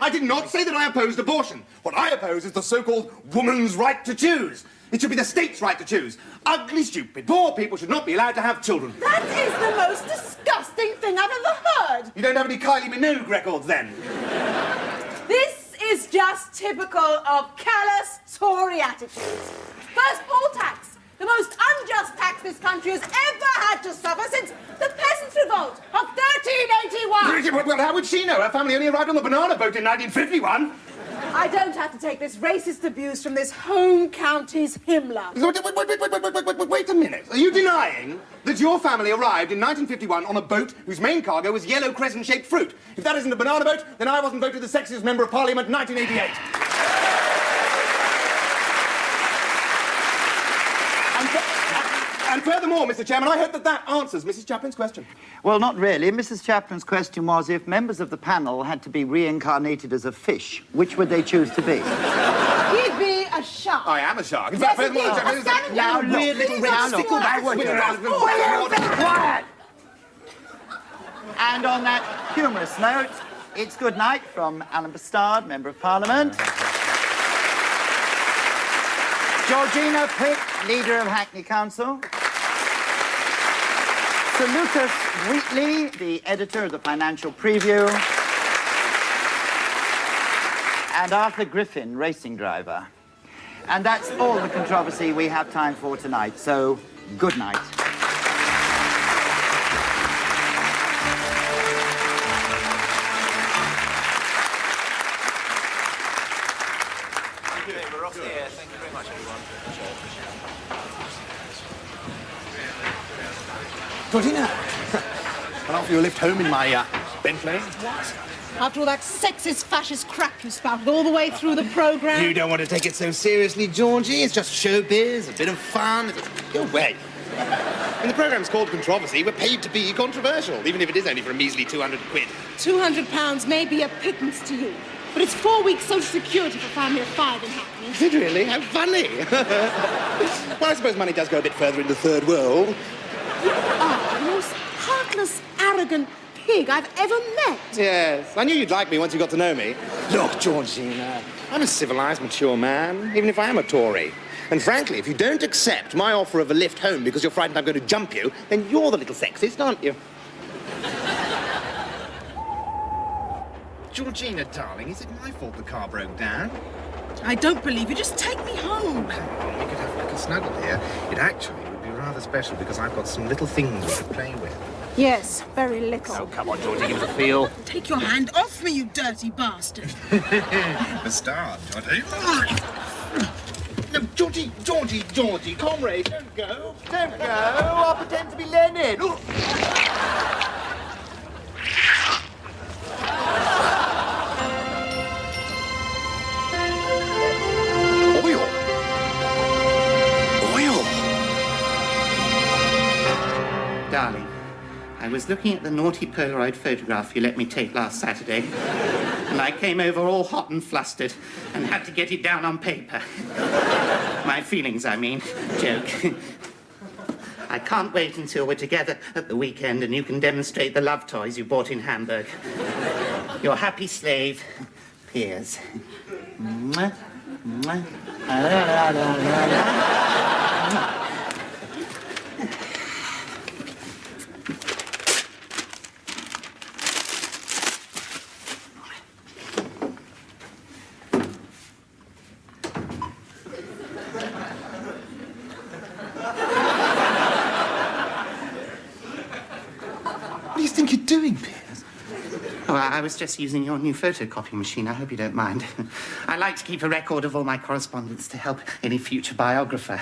I did not say that I opposed abortion. What I oppose is the so-called woman's right to choose. It should be the state's right to choose. Ugly, stupid, poor people should not be allowed to have children. That is the most disgusting thing I've ever heard. You don't have any Kylie Minogue records, then? This is just typical of callous Tory attitudes. First poll tax. The most unjust tax this country has ever had to suffer since the Peasants' Revolt of 1381. Well, how would she know? Her family only arrived on the banana boat in 1951. I don't have to take this racist abuse from this home county's Himmler. Wait a minute. Are you denying that your family arrived in 1951 on a boat whose main cargo was yellow crescent-shaped fruit? If that isn't a banana boat, then I wasn't voted the sexiest member of Parliament in 1988. And furthermore, Mr. Chairman, I hope that answers Mrs. Chaplin's question. Well, not really. Mrs. Chaplin's question was if members of the panel had to be reincarnated as a fish, which would they choose to be? He'd be a shark. I am a shark. In Yes, fact, furthermore, indeed. Now, look, weird little red stickleback. Quiet! And on that humorous note, it's good night from Alan Bastard, Member of Parliament. Georgina Pitt, Leader of Hackney Council. Salutus Wheatley, the editor of the Financial Preview. And Arthur Griffin, racing driver. And that's all the controversy we have time for tonight, so good night. Thank you very much, everyone. Georgina, I'll offer you a lift home in my Bentley. What? After all that sexist, fascist crap you spouted all the way through the programme? You don't want to take it so seriously, Georgie. It's just showbiz, a bit of fun. Go away. And the programme's called Controversy. We're paid to be controversial, even if it is only for a measly 200 quid. £200 may be a pittance to you, but it's 4 weeks social security for a family of 5 in Hackney. Is it really? How funny. Well, I suppose money does go a bit further in the third world. You are the most heartless, arrogant pig I've ever met. Yes. I knew you'd like me once you got to know me. Look, Georgina, I'm a civilised, mature man, even if I am a Tory. And frankly, if you don't accept my offer of a lift home because you're frightened I'm going to jump you, then you're the little sexist, aren't you? Georgina, darling, is it my fault the car broke down? I don't believe you. Just take me home. Come on, we could have like a snuggle here. It actually would be rather special because I've got some little things we could play with. Yes, very little. Oh, come on, Georgie, give us a feel. Take your hand off me, you dirty bastard. The star, Georgie. No, Georgie, comrade, don't go. Don't go. I'll pretend to be Lenin. Ooh. Darling, I was looking at the naughty Polaroid photograph you let me take last Saturday, and I came over all hot and flustered and had to get it down on paper. My feelings, I mean. Joke. I can't wait until we're together at the weekend and you can demonstrate the love toys you bought in Hamburg. Your happy slave, Piers. Mwah, mwah. La, la, la, la, la. What do you think you're doing, Piers? Oh, I was just using your new photocopy machine. I hope you don't mind. I like to keep a record of all my correspondence to help any future biographer.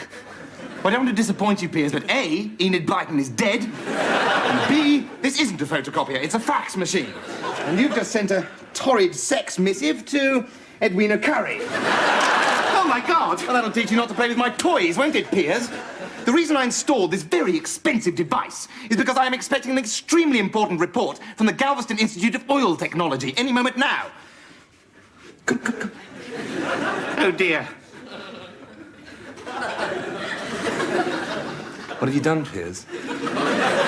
Well, I don't want to disappoint you, Piers, but A, Enid Blyton is dead, and B, this isn't a photocopier, it's a fax machine. And you've just sent a torrid sex missive to Edwina Curry. Oh, my God! Well, that'll teach you not to play with my toys, won't it, Piers? The reason I installed this very expensive device is because I am expecting an extremely important report from the Galveston Institute of Oil Technology any moment now. Come. Oh, dear. What have you done, Piers?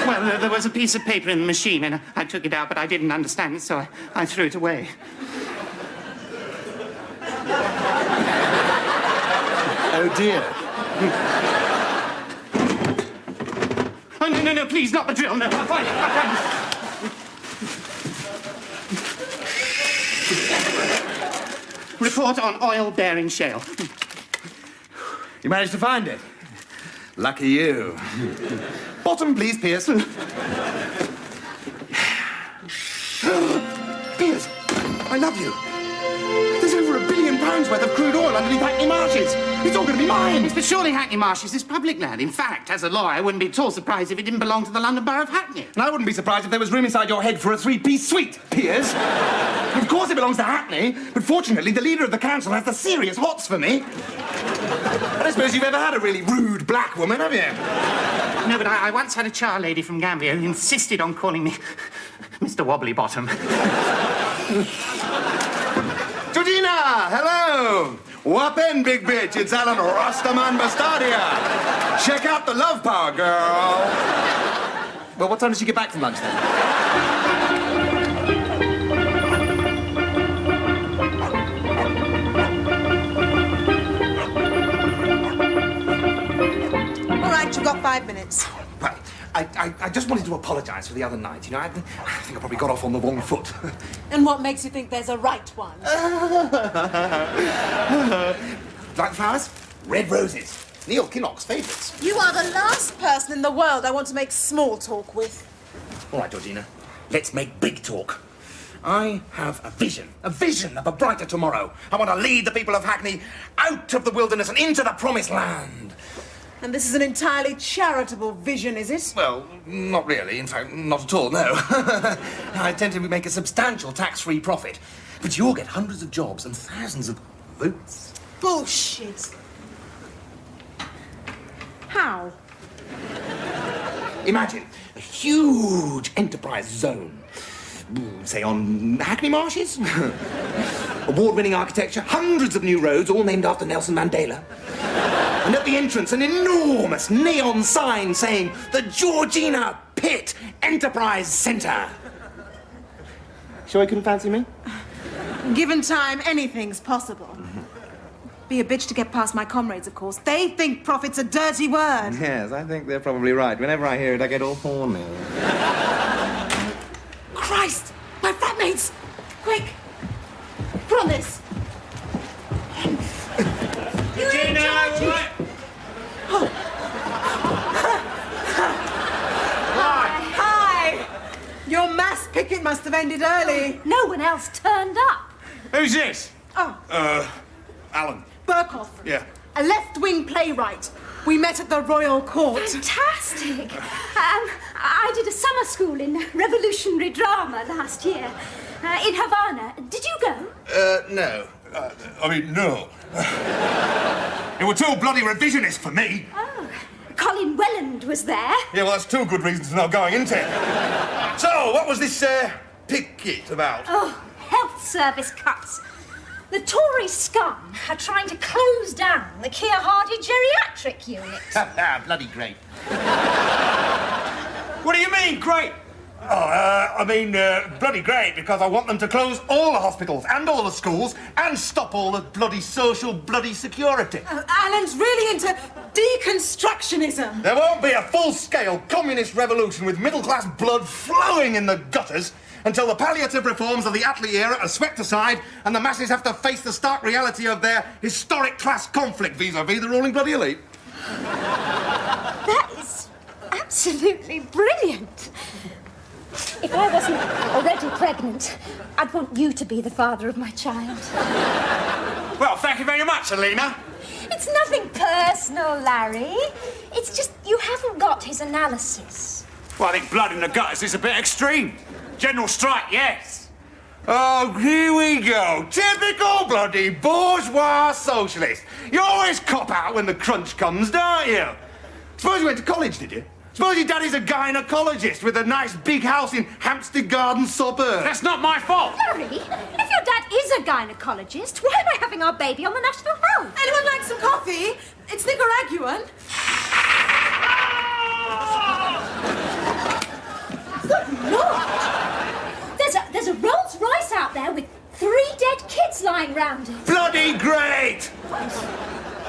Well, there was a piece of paper in the machine, and I took it out, but I didn't understand it, so I threw it away. Oh, dear. Oh, no, please, not the drill, no. Report on oil-bearing shale. You managed to find it? Lucky you. Bottom, please, Piers. Piers, I love you. There's over £1 billion worth of crude oil underneath Hackney Marshes. It's all going to be mine. But surely Hackney Marshes is public land. In fact, as a lawyer, I wouldn't be at all surprised if it didn't belong to the London Borough of Hackney. And I wouldn't be surprised if there was room inside your head for a 3-piece suite, Piers. Of course it belongs to Hackney, but fortunately the leader of the council has the serious hots for me. I don't suppose you've ever had a really rude black woman, have you? No, but I once had a char lady from Gambia who insisted on calling me Mr. Wobbly Bottom. Georgina, hello. Whoppin', big bitch. It's Alan Rastaman Bastadia. Check out the love power, girl. Well, what time does she get back from lunch, then? All right, you've got 5 minutes. Well, I just wanted to apologise for the other night. You know, I think I probably got off on the wrong foot. And what makes you think there's a right one? Like the flowers? Red roses. Neil Kinnock's favourites. You are the last person in the world I want to make small talk with. All right, Georgina, let's make big talk. I have a vision of a brighter tomorrow. I want to lead the people of Hackney out of the wilderness and into the promised land. And this is an entirely charitable vision, is it? Well, not really. In fact, not at all, no. I intend to make a substantial tax-free profit. But you'll get hundreds of jobs and thousands of votes. Bullshit. How? Imagine a huge enterprise zone. Say on Hackney Marshes. Award-winning architecture, hundreds of new roads, all named after Nelson Mandela. And at the entrance, an enormous neon sign saying, the Georgina Pitt Enterprise Centre. Sure you couldn't fancy me? Given time, anything's possible. Be a bitch to get past my comrades, of course. They think profit's a dirty word. Yes, I think they're probably right. Whenever I hear it, I get all horny. Christ! My flatmates! Quick! Put on this. You in, Georgie? Oh. Hi! Your mass picket must have ended early. No one else turned up. Who's this? Oh, Alan. Burkhoff. Yeah. A left-wing playwright. We met at the Royal Court. Fantastic. I did a summer school in revolutionary drama last year in Havana. Did you go? No. No. It was too bloody revisionist for me. Oh, Colin Welland was there. Yeah, well, that's 2 good reasons for not going, isn't it? So, what was this, picket about? Oh, health service cuts. The Tory scum are trying to close down the Keir Hardie geriatric unit. Bloody great. What do you mean, great? Oh, bloody great, because I want them to close all the hospitals and all the schools and stop all the bloody social bloody security. Alan's really into deconstructionism. There won't be a full-scale communist revolution with middle-class blood flowing in the gutters until the palliative reforms of the Attlee era are swept aside and the masses have to face the stark reality of their historic class conflict vis-à-vis the ruling bloody elite. That is absolutely brilliant. If I wasn't already pregnant, I'd want you to be the father of my child. Well, thank you very much, Alina. It's nothing personal, Larry. It's just you haven't got his analysis. Well, I think blood in the gutters is a bit extreme. General strike, yes. Oh, here we go. Typical bloody bourgeois socialist. You always cop out when the crunch comes, don't you? Suppose you went to college, did you? Suppose your daddy's a gynecologist with a nice big house in Hampstead Garden suburb. That's not my fault. Larry, if your dad is a gynecologist, why am I having our baby on the National Health? Anyone like some coffee? It's Nicaraguan. Good Lord! There's a Rolls Royce out there with 3 dead kids lying round it. Bloody great!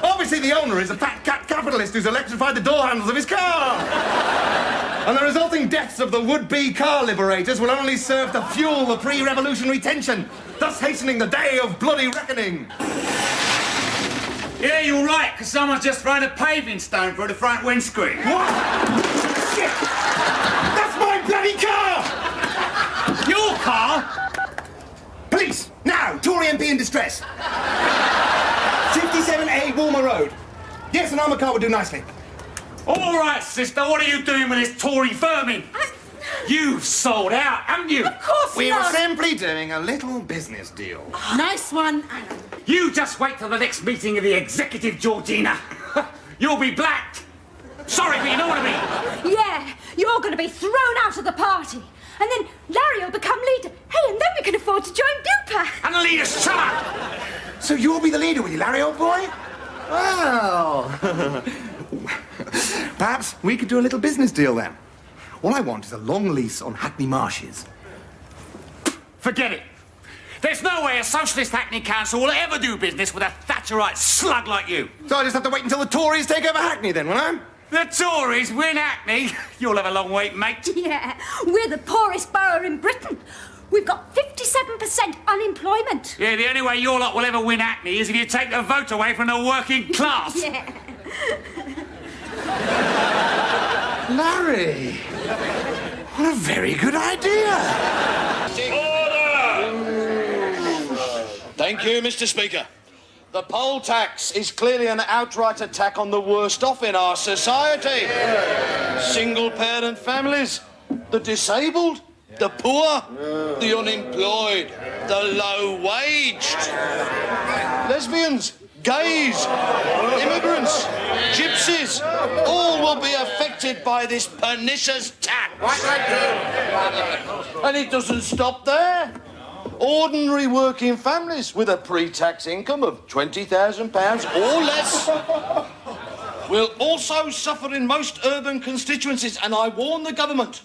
Obviously, the owner is a fat cat capitalist who's electrified the door handles of his car. And the resulting deaths of the would-be car liberators will only serve to fuel the pre-revolutionary tension, thus hastening the day of bloody reckoning. Yeah, you're right, because someone's just thrown a paving stone through the front windscreen. What? Shit! That's my bloody car! Your car? Police! Now! Tory MP in distress! 57A Walmer Road. Yes, an armoured car would do nicely. All right, sister, what are you doing with this Tory vermin? You've sold out, haven't you? Of course We were not. simply doing a little business deal. Nice one, Alan. You just wait till the next meeting of the executive, Georgina. You'll be blacked. Sorry, but you know what I mean. Yeah, you're going to be thrown out of the party. And then Larry will become leader. Hey, and then we can afford to join Bupa. And the leader's shut up. So you'll be the leader, will you, Larry, old boy? Well... Perhaps we could do a little business deal then. All I want is a long lease on Hackney Marshes. Forget it. There's no way a socialist Hackney council will ever do business with a Thatcherite slug like you. So I just have to wait until the Tories take over Hackney then, will I? The Tories win Hackney. You'll have a long wait, mate. Yeah, we're the poorest borough in Britain. We've got 57% unemployment. Yeah, the only way your lot will ever win Hackney is if you take the vote away from the working class. Yeah. Larry! What a very good idea! Thank you, Mr. Speaker. The poll tax is clearly an outright attack on the worst off in our society. Single-parent families, the disabled, the poor, the unemployed, the low-waged. Lesbians, gays, immigrants, gypsies, all will be affected by this pernicious tax. And it doesn't stop there. Ordinary working families with a pre-tax income of £20,000 or less will also suffer in most urban constituencies, and I warn the government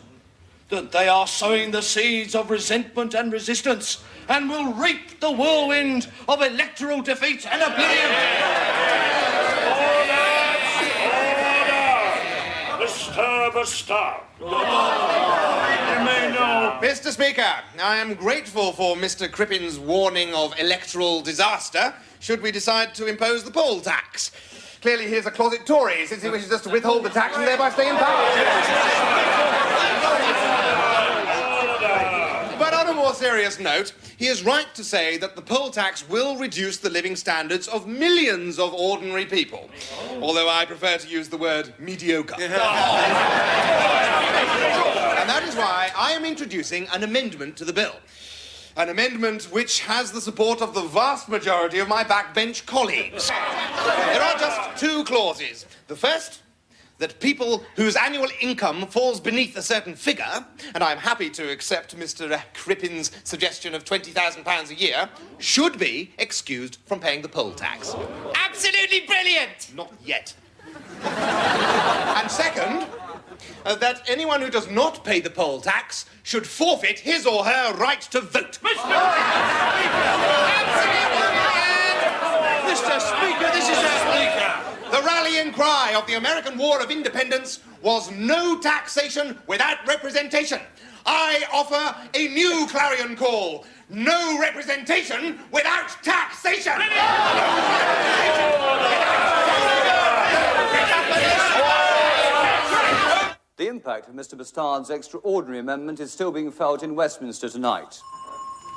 that they are sowing the seeds of resentment and resistance and will reap the whirlwind of electoral defeat and oblivion. Mr. Mr. Speaker, I am grateful for Mr. Crippin's warning of electoral disaster should we decide to impose the poll tax. Clearly he is a closet Tory, since he wishes us to withhold the tax and thereby stay in power. But on a more serious note, he is right to say that the poll tax will reduce the living standards of millions of ordinary people. Although I prefer to use the word mediocre. And that is why I am introducing an amendment to the bill. An amendment which has the support of the vast majority of my backbench colleagues. There are just two clauses. The first, that people whose annual income falls beneath a certain figure, and I'm happy to accept Mr. Crippin's suggestion of £20,000 a year, should be excused from paying the poll tax. Absolutely brilliant! Not yet. And second, that anyone who does not pay the poll tax should forfeit his or her right to vote. Mr. Speaker, this is our Speaker. The rallying cry of the American War of Independence was no taxation without representation. I offer a new clarion call. No representation without taxation. The impact of Mr. Bastard's extraordinary amendment is still being felt in Westminster tonight.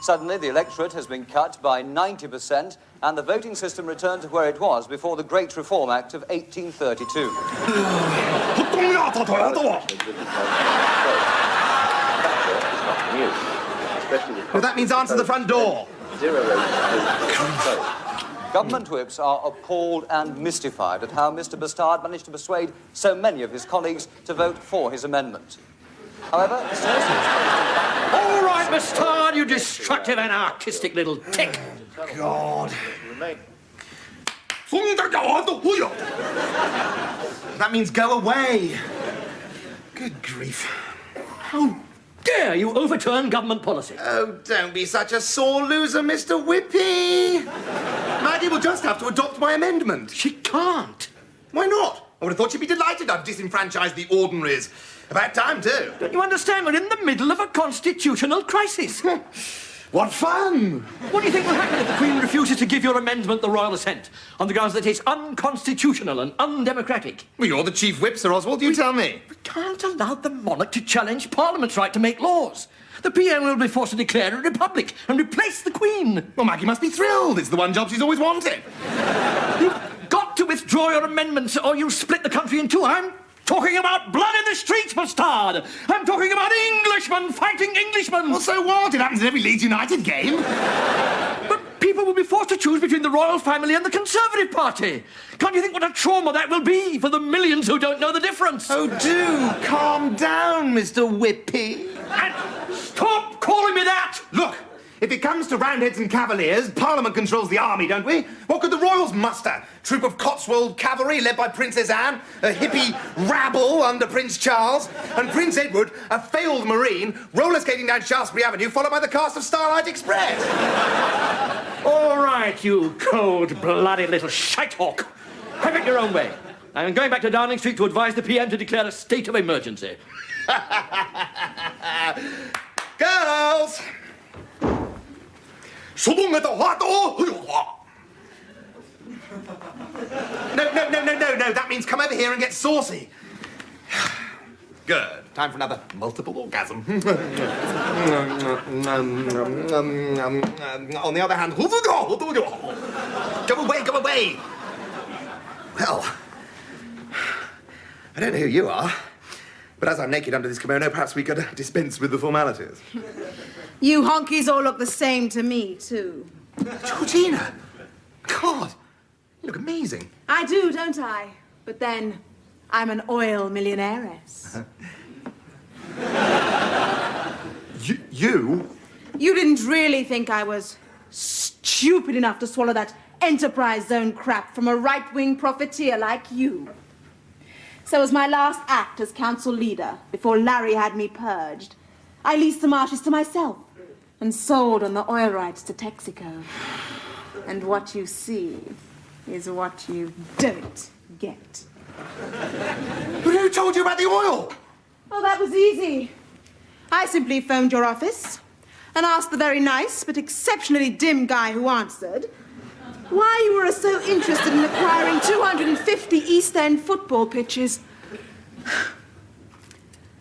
Suddenly, the electorate has been cut by 90%, and the voting system returned to where it was before the Great Reform Act of 1832. Well, that means answer the front door. Government whips are appalled and mystified at how Mr. Bastard managed to persuade so many of his colleagues to vote for his amendment. However, All right, Bastard, you destructive anarchistic little tick. God. That means go away. Good grief. How dare you overturn government policy? Oh, don't be such a sore loser, Mr. Whippy. Might Maggie will just have to adopt my amendment. She can't. Why not? I would have thought she'd be delighted I've disenfranchised the ordinaries. About time, too. Don't you understand? We're in the middle of a constitutional crisis. What fun! What do you think will happen if the Queen refuses to give your amendment the royal assent on the grounds that it's unconstitutional and undemocratic? Well, you're the chief whip, Sir Oswald. You tell me. We can't allow the monarch to challenge Parliament's right to make laws. The PM will be forced to declare a republic and replace the Queen. Well, Maggie must be thrilled. It's the one job she's always wanted. You've got to withdraw your amendments or you'll split the country in two. I'm talking about blood in the streets, bastard! I'm talking about Englishmen fighting Englishmen! Well, so what? It happens in every Leeds United game. But people will be forced to choose between the royal family and the Conservative Party. Can't you think what a trauma that will be for the millions who don't know the difference? Oh, do calm down, Mr. Whippy. And stop calling me that! Look, if it comes to Roundheads and Cavaliers, Parliament controls the army, don't we? What could the Royals muster? Troop of Cotswold cavalry led by Princess Anne, a hippie rabble under Prince Charles, and Prince Edward, a failed marine, roller skating down Shaftesbury Avenue, followed by the cast of Starlight Express. All right, you cold-blooded little shitehawk. Have it your own way. I'm going back to Downing Street to advise the PM to declare a state of emergency. Girls! No, that means come over here and get saucy. Good. Time for another multiple orgasm. On the other hand, go away, go away. Well, I don't know who you are, but as I'm naked under this kimono, perhaps we could dispense with the formalities. You honkies all look the same to me, too. Georgina! God, you look amazing. I do, don't I? But then, I'm an oil millionairess. You? You didn't really think I was stupid enough to swallow that enterprise zone crap from a right-wing profiteer like you. So as my last act as council leader, before Larry had me purged, I leased the marshes to myself and sold on the oil rights to Texaco. And what you see is what you don't get. But who told you about the oil? Oh, that was easy. I simply phoned your office and asked the very nice but exceptionally dim guy who answered why you were so interested in acquiring 250 East End football pitches.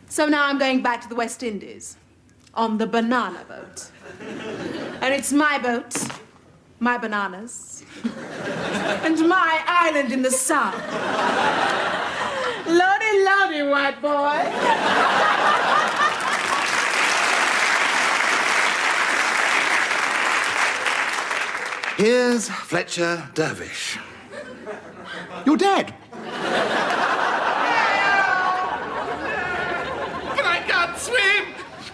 So now I'm going back to the West Indies on the banana boat. And it's my boat, my bananas, and my island in the sun. Lordy, lordy, white boy. Here's Fletcher-Dervish. You're dead. But I can't swim!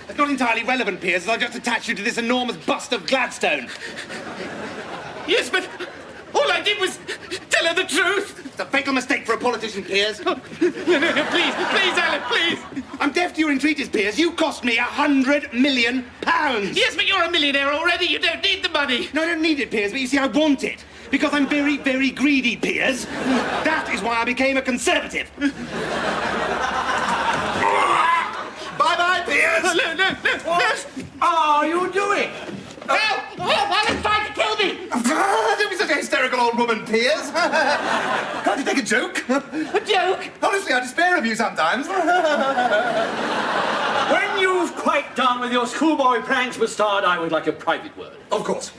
It's not entirely relevant, Piers, as I've just attached you to this enormous bust of Gladstone. Yes, but all I did was tell her the truth. It's a fatal mistake for a politician, Piers. No, please, Alan, please. I'm deaf to your entreaties, Piers. You cost me £100 million. Yes, but you're a millionaire already. You don't need the money. No, I don't need it, Piers, but you see, I want it. Because I'm very, very greedy, Piers. That is why I became a Conservative. Bye-bye, Piers. No. What are you doing? Help! Alan's trying to kill me. Don't be such a hysterical old woman, Piers. Can't you take a joke? A joke? Honestly, I despair of you sometimes. When you've quite done with your schoolboy pranks, Bastard, I would like a private word. Of course.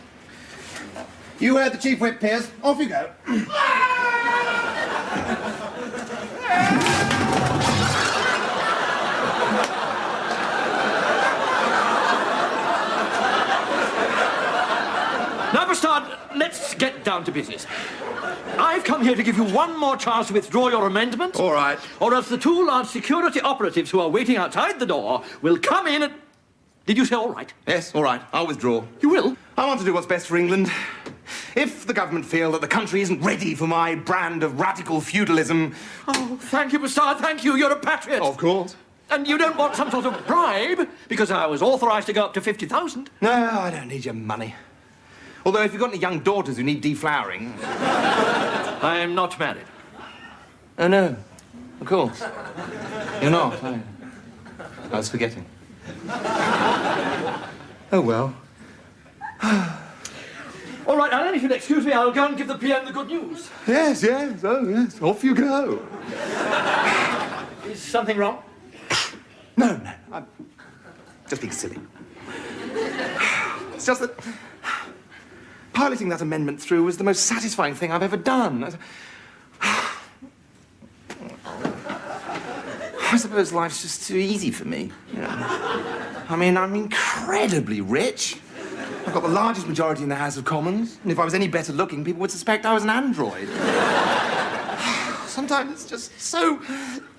You heard the chief whip, Piers. Off you go. Now, Bastard, let's get down to business. I've come here to give you one more chance to withdraw your amendment. All right. Or else the two large security operatives who are waiting outside the door will come in and... Did you say all right? Yes, all right. I'll withdraw. You will? I want to do what's best for England. If the government feel that the country isn't ready for my brand of radical feudalism... Oh, thank you, Bastard, thank you. You're a patriot. Of course. And you don't want some sort of bribe, because I was authorised to go up to 50,000. No, I don't need your money. Although if you've got any young daughters who need deflowering... I am not married. Oh, no. Of course. You're not. I was forgetting. Oh, well. All right, Alan, if you'll excuse me, I'll go and give the PM the good news. Yes, yes. Oh, yes. Off you go. Is something wrong? No, no. I'm just being silly. It's just that piloting that amendment through was the most satisfying thing I've ever done. I suppose life's just too easy for me, you know. I mean, I'm incredibly rich. I've got the largest majority in the House of Commons, and if I was any better looking, people would suspect I was an android. Sometimes it's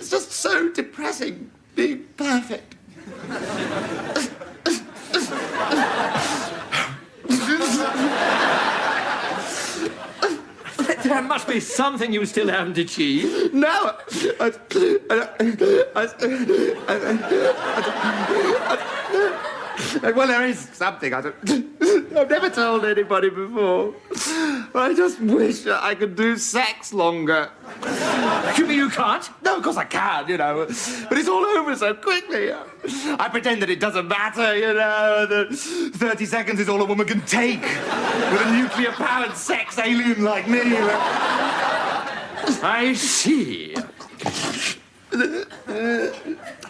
just so depressing being perfect. There must be something you still haven't achieved. No, well, there is something. I've never told anybody before. I just wish I could do sex longer. You mean you can't? No, of course I can, you know. But it's all over so quickly. I pretend that it doesn't matter, you know. That 30 seconds is all a woman can take with a nuclear-powered sex alien like me. I see.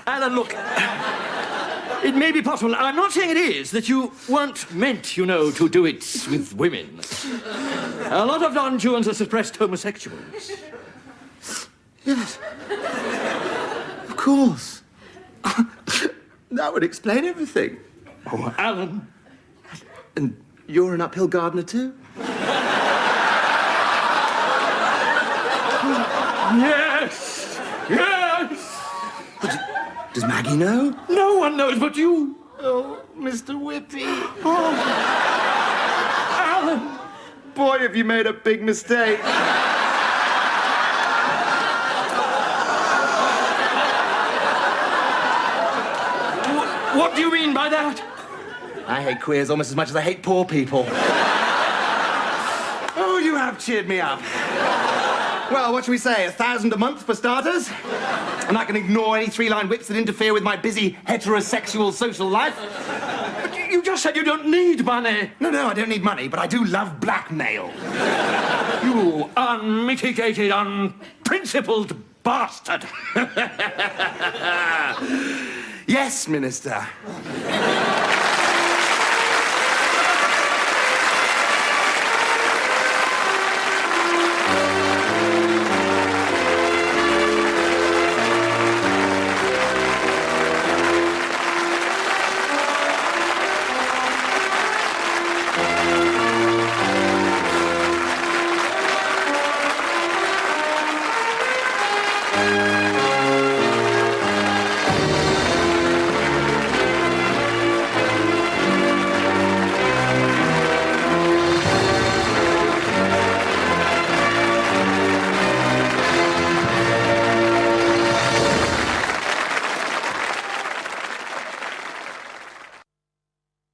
Alan, look. It may be possible, I'm not saying it is, that you weren't meant, you know, to do it with women. A lot of non-Jewans are suppressed homosexuals. Yes. Of course. That would explain everything. Oh, Alan. And you're an uphill gardener too? Yes! Yes! Does Maggie know? No one knows but you. Oh, Mr. Whippy. Oh. Alan! Boy, have you made a big mistake. What do you mean by that? I hate queers almost as much as I hate poor people. Oh, you have cheered me up. Well, what shall we say? 1,000 a month for starters? And I can ignore any three-line whips that interfere with my busy heterosexual social life. But you just said you don't need money. No, I don't need money, but I do love blackmail. You unmitigated, unprincipled bastard. Yes, Minister.